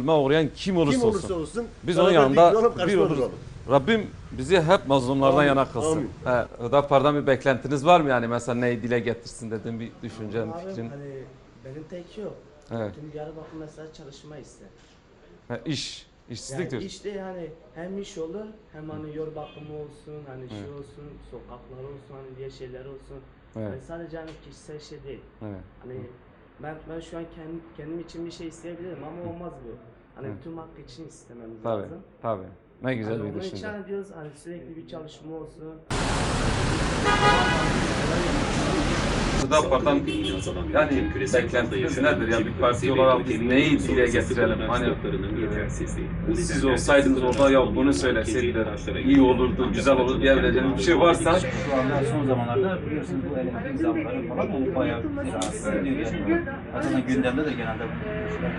mazluma uğrayan kim olursa olsun. Biz onun beraber yanında dik olalım, bir karşılıklı oluruz. duralım. Rabbim bizi hep mazlumlardan Amin, yana kılsın. amin. Hüdapar'dan bir beklentiniz var mı yani mesela neyi dile getirsin dediğin bir düşüncen, Abi, fikrin? hani benim tek yok. Evet. Tüm Diyarbakır mesela çalışma ister. İşsizlik Yani diyorsun. işte hani hem iş olur hem hani yol bakımı olsun, hani şey olsun, sokaklar olsun, hani diğer şeyler olsun. Evet. Yani sadece hani kişisel şey değil. Evet. Hani ben şu an kendim için bir şey isteyebilirim ama olmaz bu. Hani tüm halk için istememiz Tabii, lazım. tabii. Ne güzel Hani bir onun için düşünce. hani diyoruz hani sürekli bir çalışma olsun. Hüdapar'dan yani beklentiniz nedir ya bir parti olarak biz neyi dile getirelim? Hani siz olsaydınız orada ya bunu söyleseydiler iyi olurdu, güzel olur diyebileceğiniz bir şey varsa Şu anda son zamanlarda biliyorsunuz bu elektrik zamları falan yani bayağı bir rahatsız ediyor yani. Zaten gündemde de genelde bu işler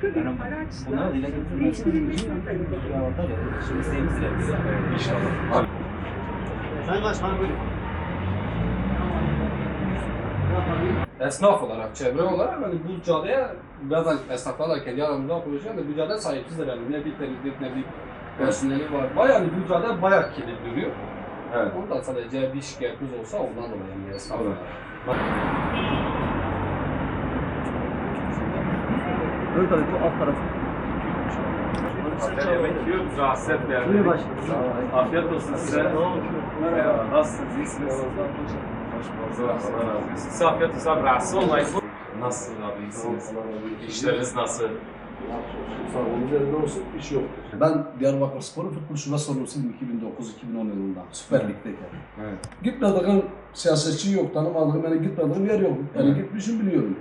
gündemde var. Yani bunları dile getirmesi bir avantaj olur. Şimdi isteğimiz dile getirmek. inşallah. Sayın Başkanım buyurun. Esnaf olarak, çevre olarak hani bu caddeye bazen esnaflarla kendi aramızda konuşuyor da bu cadde sahipsizdir yani. Ne bir temizlik ne bir personeli var. Bayağı yani bu cadde bayağı kirli duruyor. Evet. Ondan sadece bir şikayetimiz olsa ondan dolayı yani esnaf olarak. Ön tarafı alt tarafı. Yemek yiyoruz, rahatsız etmeyelim. Buyurun başkanım. Afiyet olsun size. Eyvallah, nasılsınız, iyisiniz? Hoş bulduk, Allah razı olsun. Size afiyet olsun, abi, rahatsız olmayın. Nasılsınız abi, iyisiniz? İşleriniz nasıl? Ben Diyarbakır Spor'un futbol şube sorumlusuyum 2009-2010 yılında Süper Lig'deyken. Evet. Gitmediğim siyasetçi yok, tanımadığım yani gitmediğim yer yok. Yani gitmişim biliyorum.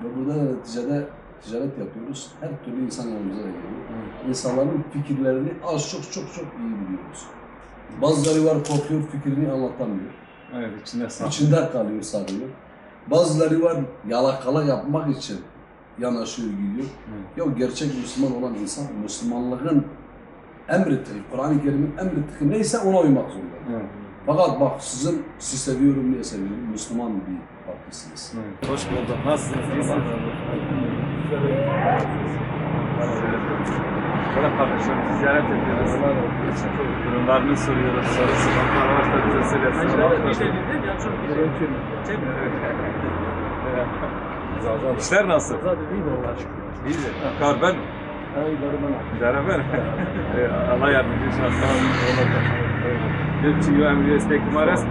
Ve burada neticede ticaret yapıyoruz. Her türlü insan yanımıza da geliyor. İnsanların fikirlerini az çok iyi biliyoruz. Bazıları var korkuyor, fikrini anlatamıyor. Evet, içinde sağ. İçinde kalıyor sanıyor. Bazıları var yalakalık yapmak için yanaşıyor gidiyor. Yok gerçek Müslüman olan insan Müslümanlığın emrettiği, Kur'an-ı Kerim'in emrettiği neyse ona uymak zorunda. Evet. Fakat bak sizi seviyorum diye seviyorum. Müslüman bir partisiniz. Evet. Hoş bulduk. Nasılsınız? İyisiniz? Böyle kardeşlerimizi ziyaret ediyoruz. Durumlarını soruyoruz. Soru sıkıntılar varsa bize söylesin. İşler nasıl? İyi de. Kar ben. Beraber. Allah yardımcı olsun. Gün çıkıyor emri destekli mares.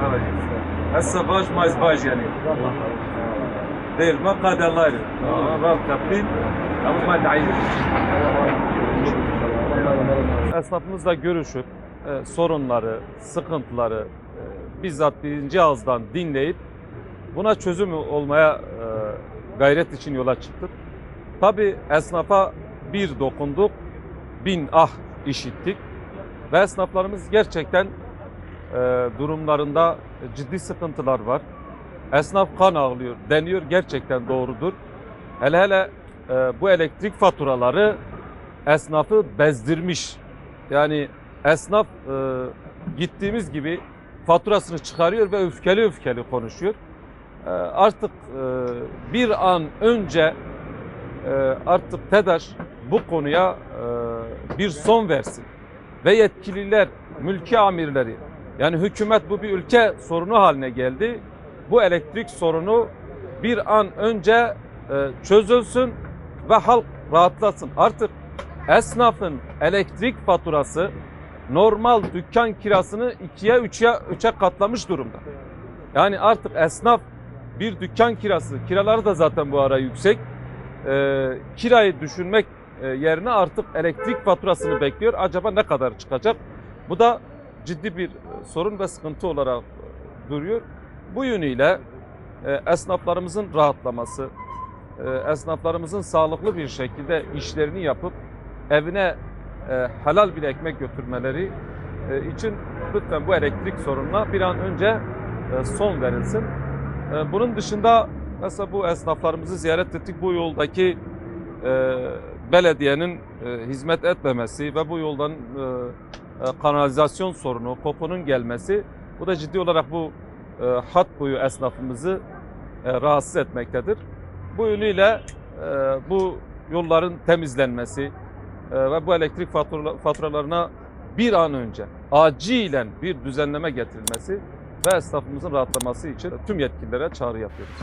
Hessa baş mais baş yani. Değil ma kaderler. Rab kaptin. Ama ben de ayrı. Esnafımızla görüşüp sorunları, sıkıntıları bizzat birinci ağızdan dinleyip buna çözüm olmaya gayret için yola çıktık. Tabii esnafa bir dokunduk, bin ah işittik ve esnaflarımız gerçekten durumlarında ciddi sıkıntılar var. Esnaf kan ağlıyor deniyor, gerçekten doğrudur. Hele bu elektrik faturaları esnafı bezdirmiş. Yani esnaf gittiğimiz gibi faturasını çıkarıyor ve öfkeli konuşuyor. Artık bir an önce artık TEDAŞ bu konuya bir son versin. Ve yetkililer, mülki amirleri, yani hükümet bu bir ülke sorunu haline geldi. Bu elektrik sorunu bir an önce çözülsün ve halk rahatlasın. Artık esnafın elektrik faturası normal dükkan kirasını 2'ye 3'e katlamış durumda. Yani artık esnaf bir dükkan kirası, kiraları da zaten bu ara yüksek. Kirayı düşünmek yerine artık elektrik faturasını bekliyor. Acaba ne kadar çıkacak? Bu da ciddi bir sorun ve sıkıntı olarak duruyor. Bu yönüyle esnaflarımızın rahatlaması, esnaflarımızın sağlıklı bir şekilde işlerini yapıp evine helal bir ekmek götürmeleri için lütfen bu elektrik sorununa bir an önce son verilsin. Bunun dışında mesela bu esnaflarımızı ziyaret ettik. Bu yoldaki belediyenin hizmet etmemesi ve bu yoldan kanalizasyon sorunu, kokunun gelmesi, bu da ciddi olarak bu hat boyu esnafımızı rahatsız etmektedir. Bu yönüyle bu yolların temizlenmesi ve bu elektrik faturalarına bir an önce acilen bir düzenleme getirilmesi ve esnafımızın rahatlaması için tüm yetkililere çağrı yapıyoruz.